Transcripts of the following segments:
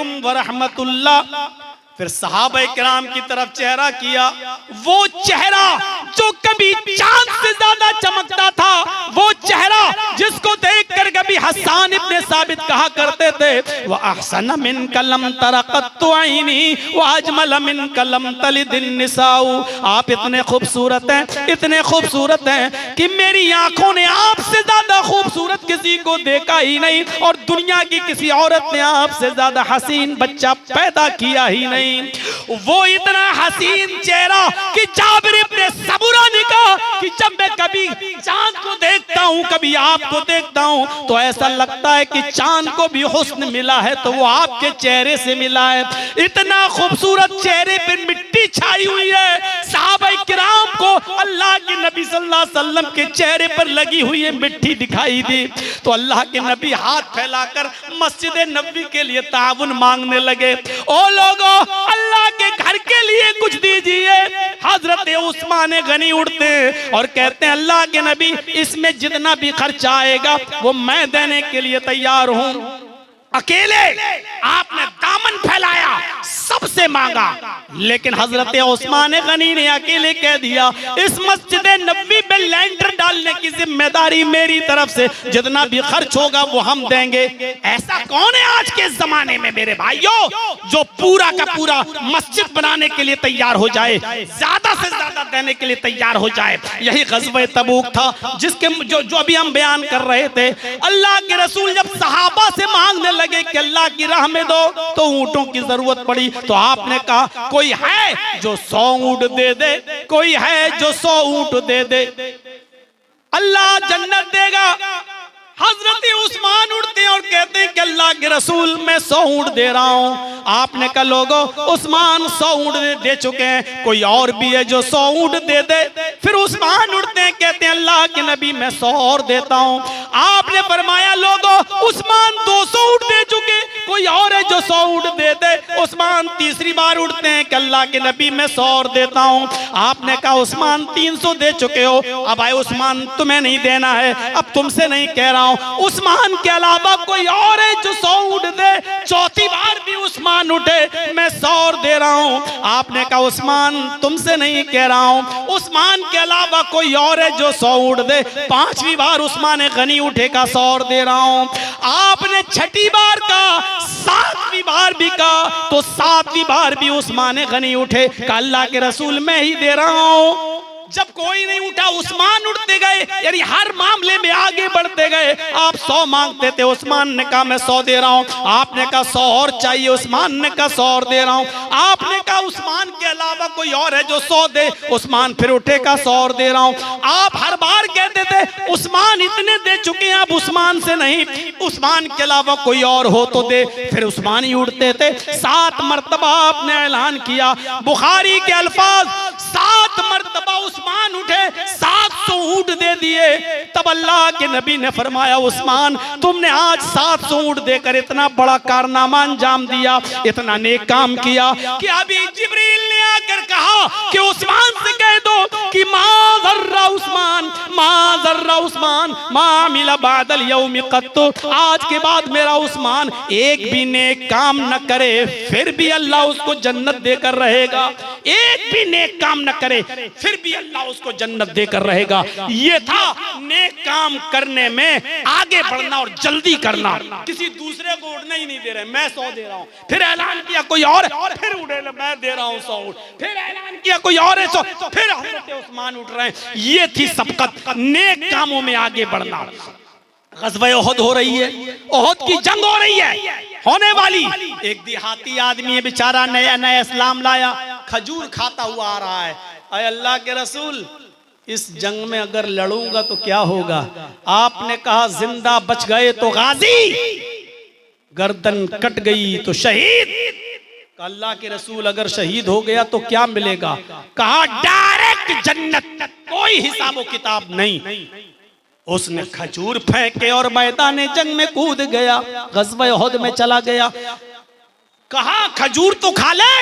अलैकुम व रहमतुल्लाह। फिर सहाबा किराम की तरफ चेहरा किया, वो चेहरा जो कभी चांद से ज्यादा चमकता था, वो चेहरा जिसको देखकर कभी हसन इब्ने साबित कहा करते थे, व अहसन मिन कलम तरक़त्तु ऐनी व अजमल मिन कलम तलिदिन निसाउ। आप इतने खूबसूरत हैं, इतने खूबसूरत हैं कि मेरी आंखों ने आपसे ज्यादा खूबसूरत किसी को देखा ही नहीं, और दुनिया की किसी औरत ने आपसे ज्यादा हसीन बच्चा पैदा किया ही नहीं। वो इतना हसीन चेहरा कि जाबिर इब्ने सबुरा ने कहा कि जब मैं कभी चांद को देखता हूं, कभी आपको देखता हूं, तो ऐसा लगता है कि चांद को भी हुस्न मिला है तो वो आपके चेहरे से मिला है। इतना खूबसूरत चेहरे पे मिट्टी छाई हुई है। सहाबा किराम को अल्लाह के नबी सल्लल्लाहु अलैहि वसल्लम के चेहरे पर लगी हुई है मिट्टी दिखाई दी, तो अल्लाह के नबी हाथ फैलाकर मस्जिद नबवी के लिए ताउन मांगने लगे। ओ लोगों, अल्लाह के घर के लिए कुछ दीजिए। हजरत उस्मान गनी उठते हैं और कहते हैं, अल्लाह के नबी, इसमें जितना भी खर्चा आएगा वो मैं देने के लिए तैयार हूं। अकेले आपने दामन फैलाया, सबसे मांगा, लेकिन हजरत उस्मान गनी ने अकेले कह दिया, इस मस्जिद नबवी पे लैंटर डालने की जिम्मेदारी मेरी तरफ से, जितना भी खर्च होगा वो हम देंगे। ऐसा कौन है आज के जमाने में मेरे भाइयों जो पूरा का पूरा मस्जिद बनाने के लिए तैयार हो जाए, ज्यादा से ज्यादा देने के लिए तैयार हो जाए। यही ग़ज़वा तबूक था जिसके जो अभी हम बयान कर रहे थे। अल्लाह के रसूल जब सहाबा से मांगने लगे कि अल्लाह की राह में दो, तो ऊंटों की जरूरत पड़ी, तो आपने कहा, कोई है जो 100 ऊंट दे दे, कोई है जो 100 ऊंट दे दे, अल्लाह जन्नत देगा। हजरत उस्मान उठते हैं और कहते हैं कि अल्लाह के रसूल मैं 100 ऊंट दे रहा हूं। आपने कहा, लोगों, उस्मान 100 ऊंट दे चुके हैं, कोई और भी है जो 100 ऊंट दे दे। फिर उस्मान उठते हैं, कहते हैं, अल्लाह के नबी मैं 100 और देता हूं। आपने फरमाया, लोगों, उस्मान 200 ऊंट दे चुके, कोई और है जो 100 ऊंट दे दे। उस्मान तीसरी बार उठते हैं कि अल्लाह के नबी मैं 100 और देता हूं। आपने कहा, उस्मान 300 दे चुके हो, अब आए उस्मान तुम्हें नहीं देना है, अब तुमसे नहीं कह रहा हूं, उस्मान के अलावा कोई और है जो 100 ऊंट दे। चौथी बार भी उस्मान उठे, मैं 100 और दे रहा हूं। आपने कहा, उस्मान तुमसे नहीं कह रहा हूं, उस्मान के अलावा कोई और है जो 100 ऊंट दे। पांचवी बार उस्मान गनी उठेगा, 100 और दे रहा हूं। आपने छठी बार कहा, सातवीं बार भी कहा, तो सातवीं बार भी उस्मान गनी उठे, कहा, अल्लाह के रसूल मैं ही दे रहा हूं। जब कोई नहीं उठा, उस्मान उठते गए, यानी हर मामले में आगे बढ़ते गए। आप 100 मांगते थे, उस्मान ने कहा मैं 100 दे रहा हूं। आपने कहा 100 और चाहिए, उस्मान ने कहा 100 और दे रहा हूं। आपने कहा उस्मान के अलावा कोई और है जो 100 दे, उस्मान फिर उठेगा 100 और दे रहा हूं। आप हर बार कहते थे उस्मान इतने दे चुके हैं, अब उस्मान से नहीं, उस्मान के अलावा कोई और हो तो दे, फिर उस्मान ही उठते थे। 7 मरतबा आपने ऐलान किया, बुखारी के अल्फाज, 7 मरतबा उस्मान उठे, 700 ऊंट दे दिए। तब अल्लाह के नबी ने फरमाया, उस्मान तुमने आज 700 ऊंट देकर इतना बड़ा कारनामा अंजाम दिया, इतना नेक काम किया कि अभी जिब्रील ने आकर कहा कि उस्मान से कह दो कि मा ज़र्रा उस्मान, मा ज़र्रा उस्मान मा मिला बादल यौम क़त्तु, आज के बाद मेरा उस्मान एक भी नेक काम न करे, फिर भी अल्लाह उसको जन्नत देकर रहेगा। एक भी नेक काम न करे, फिर भी अल्लाह उसको जन्नत देकर रहेगा। ये था नेक काम करने में आगे बढ़ना और जल्दी करना। किसी दूसरे को उठने ही नहीं दे रहे, मैं 100 दे रहा हूं। फिर ऐलान किया कोई और फिर उठे, मैं दे रहा हूं 100 ऊंट। फिर ऐलान किया कोई और है 100, फिर हजरत उस्मान उठ रहे हैं। ये थी सबकत, नेक कामों में आगे बढ़ना। ग़ज़वा उहद हो रही है, उहद की जंग हो रही है, होने वाली। एक देहाती आदमी है बेचारा, नया नया इस्लाम लाया, खजूर खाता हुआ आ रहा है। अरे अल्लाह के रसूल, इस जंग में अगर लड़ूंगा तो क्या होगा? आपने कहा जिंदा बच गए तो गाजी, गर्दन कट गई तो शहीद। अल्लाह के रसूल अगर शहीद हो गया तो क्या मिलेगा? कहा डायरेक्ट जन्नत, कोई हिसाब किताब नहीं। उसने खजूर फेंके और मैदान जंग में कूद गया, ग़ज़वा उहद में चला गया। कहा खजूर तो खा ले,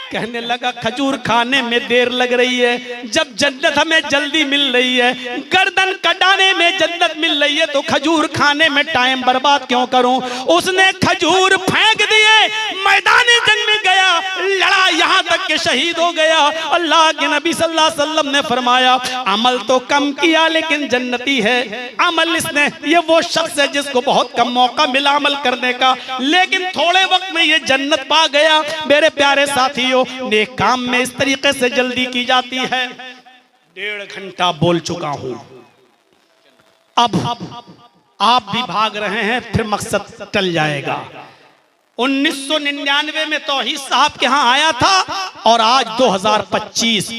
कहने लगा खजूर खाने में देर लग रही है, जब जन्नत हमें जल्दी मिल रही है, गर्दन कटाने में जन्नत मिल रही है, तो खजूर खाने में टाइम बर्बाद क्यों करूं? उसने खजूर फेंक दिए, शहीद हो गया। अल्लाह के नबी सल्लल्लाहु अलैहि वसल्लम ने फरमाया अमल तो कम किया लेकिन जन्नती है। अमल इसने, ये वो शख्स है जिसको बहुत कम मौका मिला अमल करने का, लेकिन थोड़े वक्त में ये जन्नत पा गया। मेरे प्यारे साथियों, नेक काम में इस तरीके से जल्दी की जाती है। 1.5 घंटा बोल चुका हूं, अब आप भी भाग रहे हैं, फिर मकसद टल जाएगा। 1999 में तौहीद साहब के यहाँ आया था और आज 2025,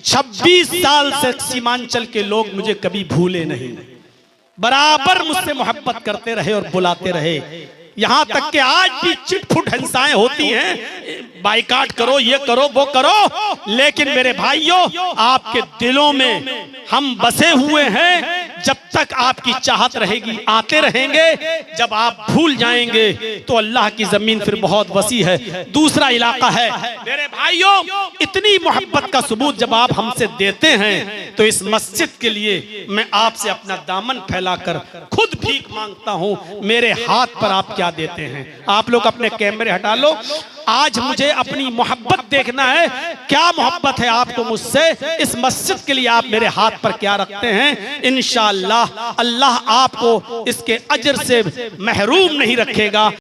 26 साल से सीमांचल के लोग मुझे कभी भूले नहीं, बराबर मुझसे मोहब्बत करते रहे और बुलाते रहे। यहाँ तक कि आज भी चिटफुट हिंसाएं होती हैं, बाइकाट करो, ये करो, वो करो, लेकिन मेरे भाइयों आपके दिलों में हम बसे हुए हैं। जब तक आपकी चाहत रहेगी आते रहेंगे, जब आप भूल जाएंगे तो अल्लाह की जमीन फिर बहुत वसी है, दूसरा इलाका है। मेरे भाइयों, इतनी मोहब्बत का सबूत जब आप हमसे देते हैं तो इस मस्जिद के लिए मैं आपसे अपना दामन फैलाकर खुद भीख मांगता हूं। मेरे हाथ पर आप क्या देते हैं? आप लोग अपने कैमरे हटा लो, आज मुझे अपनी मोहब्बत देखना है। क्या मोहब्बत है आपको मुझसे? इस मस्जिद के लिए आप मेरे हाथ पर क्या रखते हैं? इंशाअल्लाह अल्लाह आपको इसके अजर से महरूम नहीं रखेगा।